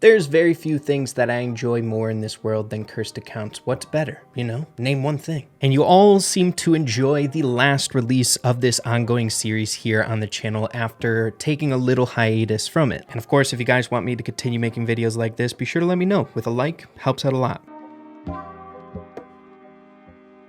There's very few things that I enjoy more in this world than cursed accounts. What's better, you know? Name one thing. And you all seem to enjoy the last release of this ongoing series here on the channel after taking a little hiatus from it. And of course, if you guys want me to continue making videos like this, be sure to let me know. With a like, helps out a lot.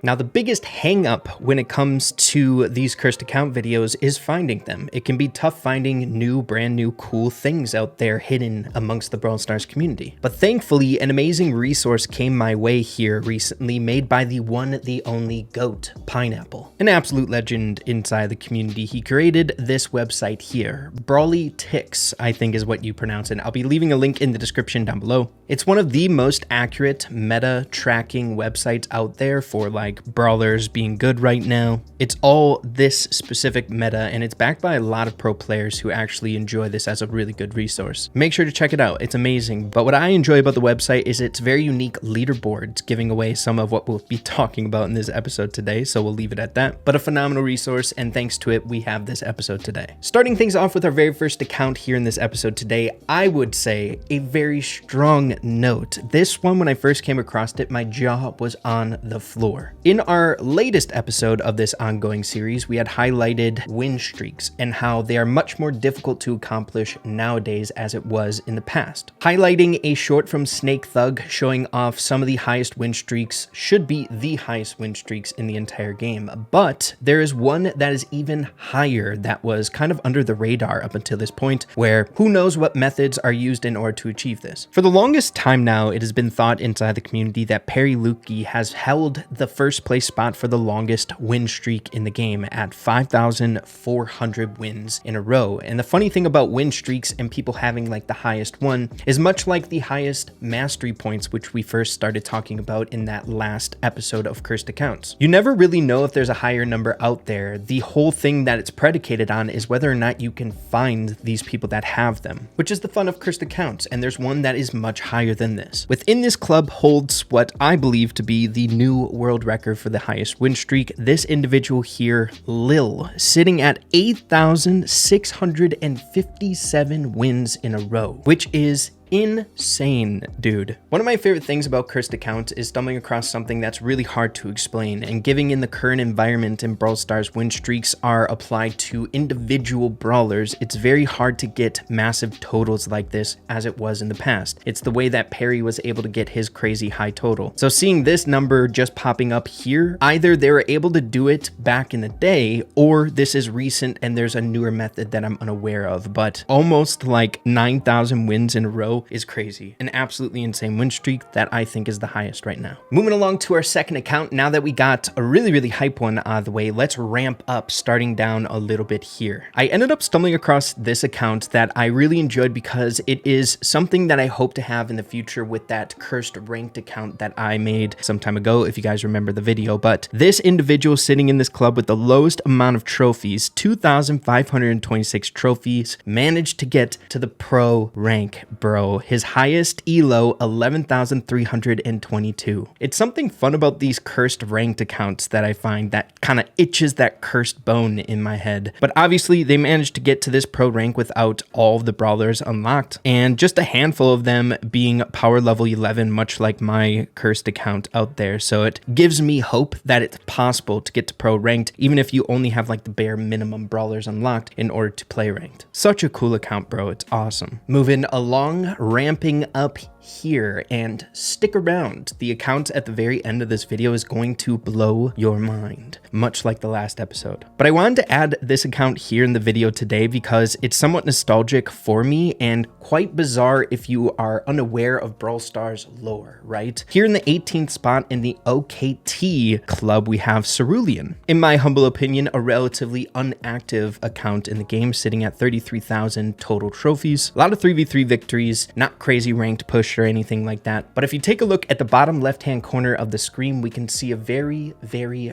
Now, the biggest hang-up when it comes to these cursed account videos is finding them. It can be tough finding brand new, cool things out there hidden amongst the Brawl Stars community. But thankfully, an amazing resource came my way here recently, made by the one, the only GOAT, Pineapple. An absolute legend inside the community. He created this website here. BrawlStarRey, I think is what you pronounce it. I'll be leaving a link in the description down below. It's one of the most accurate meta tracking websites out there for like brawlers being good right now. It's all this specific meta, and it's backed by a lot of pro players who actually enjoy this as a really good resource. Make sure to check it out. It's amazing. But what I enjoy about the website is its very unique leaderboards, giving away some of what we'll be talking about in this episode today, so we'll leave it at that. But a phenomenal resource, and thanks to it, we have this episode today. Starting things off with our very first account here in this episode today, I would say a very strong note. This one, when I first came across it, my jaw was on the floor. In our latest episode of this ongoing series, we had highlighted win streaks and how they are much more difficult to accomplish nowadays as it was in the past. Highlighting a short from Snake Thug showing off some of the highest win streaks, should be the highest win streaks in the entire game. But there is one that is even higher that was kind of under the radar up until this point, where who knows what methods are used in order to achieve this. For the longest time now, it has been thought inside the community that Perry Lukey has held the first place spot for the longest win streak in the game at 5,400 wins in a row. And the funny thing about win streaks and people having like the highest one is much like the highest mastery points, which we first started talking about in that last episode of Cursed Accounts. You never really know if there's a higher number out there. The whole thing that it's predicated on is whether or not you can find these people that have them, which is the fun of Cursed Accounts. And there's one that is much higher than this. Within this club holds what I believe to be the new world record for the highest win streak. This individual here, Lil, sitting at 8,657 wins in a row, which is insane, dude. One of my favorite things about cursed accounts is stumbling across something that's really hard to explain, and given in the current environment in Brawl Stars win streaks are applied to individual brawlers, it's very hard to get massive totals like this as it was in the past. It's the way that Perry was able to get his crazy high total. So seeing this number just popping up here, either they were able to do it back in the day, or this is recent and there's a newer method that I'm unaware of, but almost like 9,000 wins in a row is crazy. An absolutely insane win streak that I think is the highest right now. Moving along to our second account, now that we got a really hype one out of the way, let's ramp up, starting down a little bit here. I ended up stumbling across this account that I really enjoyed because it is something that I hope to have in the future with that cursed ranked account that I made some time ago, if you guys remember the video. But this individual sitting in this club with the lowest amount of trophies, 2,526 trophies, managed to get to the pro rank, bro. His highest elo, 11,322. It's something fun about these cursed ranked accounts that I find that kind of itches that cursed bone in my head. But obviously they managed to get to this pro rank without all of the brawlers unlocked, and just a handful of them being power level 11, much like my cursed account out there. So it gives me hope that it's possible to get to pro ranked, even if you only have like the bare minimum brawlers unlocked in order to play ranked. Such a cool account, bro. It's awesome. Moving along, ramping up here, and stick around. The account at the very end of this video is going to blow your mind, much like the last episode. But I wanted to add this account here in the video today because it's somewhat nostalgic for me and quite bizarre if you are unaware of Brawl Stars lore, right? Here in the 18th spot in the OKT club, we have Cerulean. In my humble opinion, a relatively unactive account in the game, sitting at 33,000 total trophies. A lot of 3v3 victories, not crazy ranked push or anything like that. But if you take a look at the bottom left-hand corner of the screen, we can see a very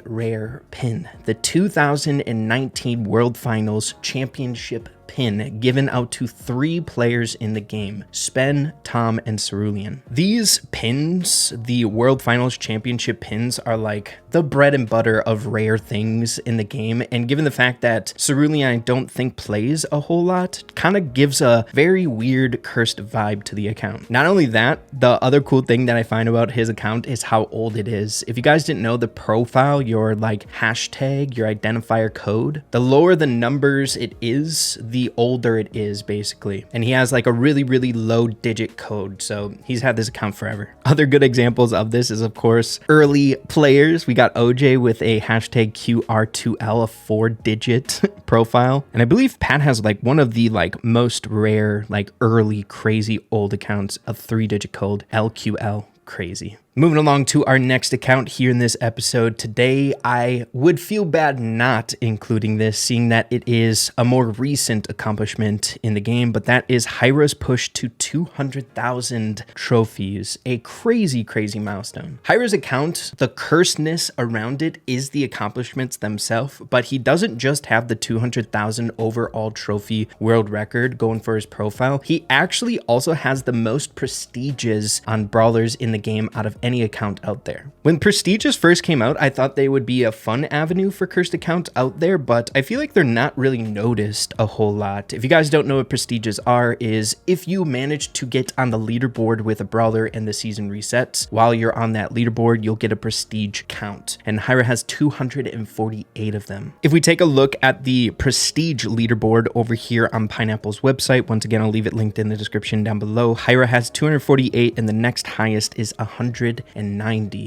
rare pin. The 2019 World Finals Championship pin given out to 3 players in the game: Spen, Tom, and Cerulean. These pins, the World Finals Championship pins, are like the bread and butter of rare things in the game, and given the fact that Cerulean I don't think plays a whole lot, kind of gives a very weird cursed vibe to the account. Not only that, the other cool thing that I find about his account is how old it is. If you guys didn't know, the profile, your like hashtag, your identifier code, the lower the numbers it is, the older it is basically. And he has like a really, really low digit code, so he's had this account forever. Other good examples of this is of course early players. We got OJ with a hashtag QR2L, a 4-digit profile. And I believe Pat has like one of the like most rare, like early crazy old accounts, a 3-digit code, LQL. Crazy. Moving along to our next account here in this episode. Today, I would feel bad not including this, seeing that it is a more recent accomplishment in the game, but that is Hyra's push to 200,000 trophies, a crazy, crazy milestone. Hyra's account, the cursedness around it is the accomplishments themselves, but he doesn't just have the 200,000 overall trophy world record going for his profile. He actually also has the most prestiges on brawlers in the game out of any account out there. When prestiges first came out, I thought they would be a fun avenue for cursed accounts out there, but I feel like they're not really noticed a whole lot. If you guys don't know what prestiges are, is if you manage to get on the leaderboard with a brawler and the season resets, while you're on that leaderboard, you'll get a prestige count. And Hyra has 248 of them. If we take a look at the prestige leaderboard over here on Pineapple's website, once again, I'll leave it linked in the description down below. Hyra has 248 and the next highest is 190.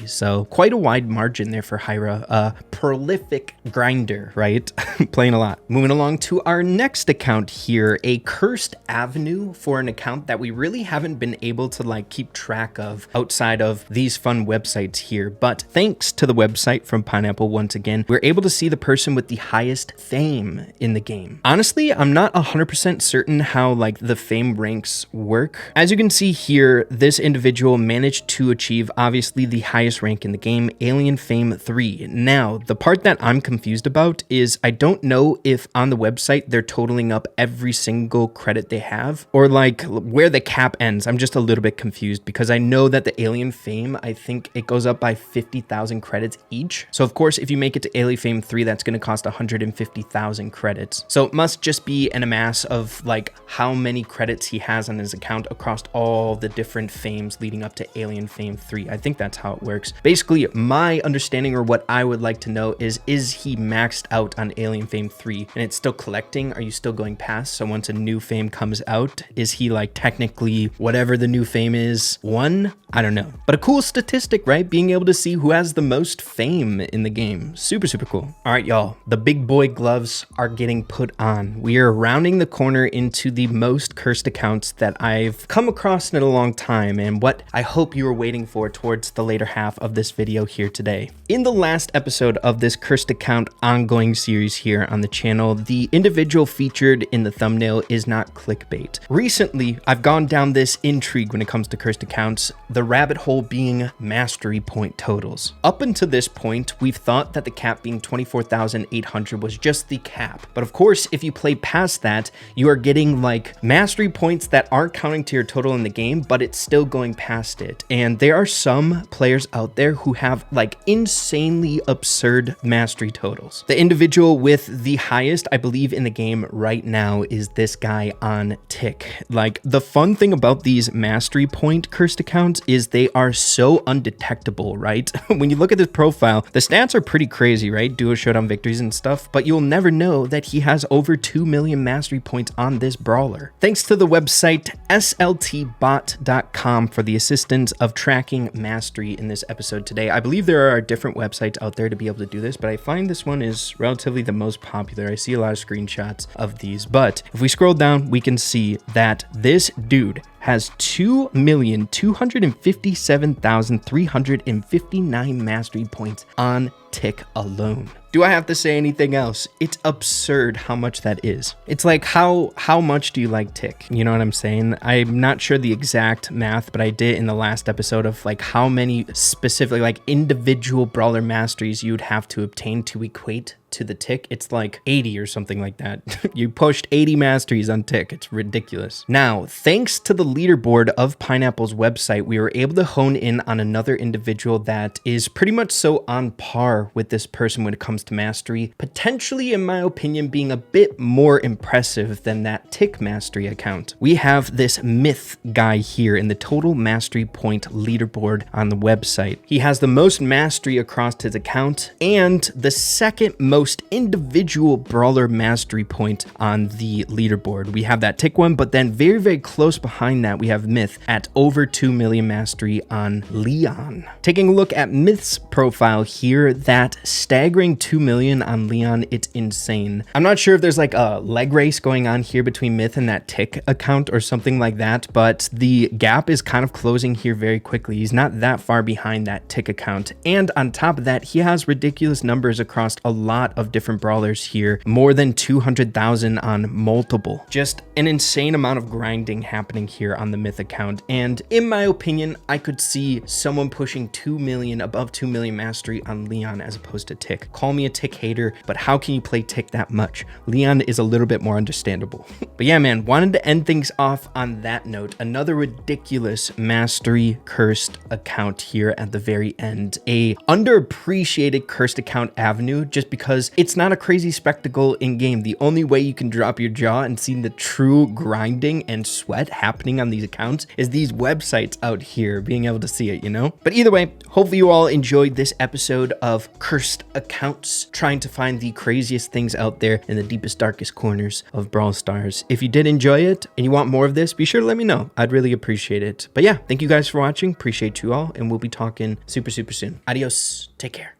So quite a wide margin there for Hyra, a prolific grinder, right? Playing a lot. Moving along to our next account here, a cursed avenue for an account that we really haven't been able to like keep track of outside of these fun websites here. But thanks to the website from Pineapple, once again, we're able to see the person with the highest fame in the game. Honestly, I'm not 100% certain how like the fame ranks work. As you can see here, this individual managed to achieve obviously the highest rank in the game, Alien Fame 3. Now, the part that I'm confused about is I don't know if on the website they're totaling up every single credit they have or like where the cap ends. I'm just a little bit confused because I know that the Alien Fame, I think it goes up by 50,000 credits each. So of course, if you make it to Alien Fame 3, that's going to cost 150,000 credits. So it must just be an amass of like how many credits he has on his account across all the different fames leading up to Alien Fame 3. I think that's how it works. Basically, my understanding or what I would like to know is he maxed out on Alien Fame 3 and it's still collecting? Are you still going past? So once a new fame comes out, is he like technically whatever the new fame is, one? I don't know. But a cool statistic, right? Being able to see who has the most fame in the game. Super, super cool. All right, y'all. The big boy gloves are getting put on. We are rounding the corner into the most cursed accounts that I've come across in a long time and what I hope you were waiting for towards the later half of this video here today. In the last episode of this cursed account ongoing series here on the channel, the individual featured in the thumbnail is not clickbait. Recently, I've gone down this intrigue when it comes to cursed accounts, the rabbit hole being mastery point totals. Up until this point, we've thought that the cap being 24,800 was just the cap. But of course, if you play past that, you are getting like mastery points that aren't counting to your total in the game, but it's still going past it. And there are some players out there who have like insanely absurd mastery totals. The individual with the highest, I believe, in the game right now is this guy on Tick. Like the fun thing about these mastery point cursed accounts is they are so undetectable, right? When you look at this profile, the stats are pretty crazy, right? Duo showdown victories and stuff, but you'll never know that he has over 2 million mastery points on this brawler. Thanks to the website sltbot.com for the assistance of tracking mastery in this episode today. I believe there are different websites out there to be able to do this, but I find this one is relatively the most popular. I see a lot of screenshots of these, but if we scroll down, we can see that this dude has 2,257,359 mastery points on Tick alone. Do I have to say anything else? It's absurd how much that is. It's like, how much do you like Tick? You know what I'm saying? I'm not sure the exact math, but I did in the last episode of like how many specific like individual brawler masteries you would have to obtain to equate to the tick. It's like 80 or something like that. You pushed 80 masteries on tick. It's ridiculous. Now, thanks to the leaderboard of Pineapple's website, we were able to hone in on another individual that is pretty much so on par with this person when it comes to mastery, potentially, in my opinion, being a bit more impressive than that tick mastery account. We have this myth guy here in the total mastery point leaderboard on the website. He has the most mastery across his account and the second most individual brawler mastery point on the leaderboard. We have that tick one, but then very, very close behind that, we have Myth at over 2 million mastery on Leon. Taking a look at Myth's profile here, that staggering 2 million on Leon, it's insane. I'm not sure if there's like a leg race going on here between Myth and that tick account or something like that, but the gap is kind of closing here very quickly. He's not that far behind that tick account. And on top of that, he has ridiculous numbers across a lot of different brawlers here, more than 200,000 on multiple. Just an insane amount of grinding happening here on the Myth account. And in my opinion, I could see someone pushing 2 million, above 2 million mastery on Leon as opposed to tick. Call me a tick hater, but how can you play tick that much? Leon is a little bit more understandable. But yeah, man, wanted to end things off on that note. Another ridiculous mastery cursed account here at the very end. A underappreciated cursed account avenue, just because it's not a crazy spectacle in game. The only way you can drop your jaw and see the true grinding and sweat happening on these accounts is these websites out here, being able to see it, you know? But either way, hopefully you all enjoyed this episode of cursed accounts, trying to find the craziest things out there in the deepest, darkest corners of Brawl Stars. If you did enjoy it and you want more of this, be sure to let me know. I'd really appreciate it. But yeah, thank you guys for watching. Appreciate you all, and we'll be talking super, super soon. Adios. Take care.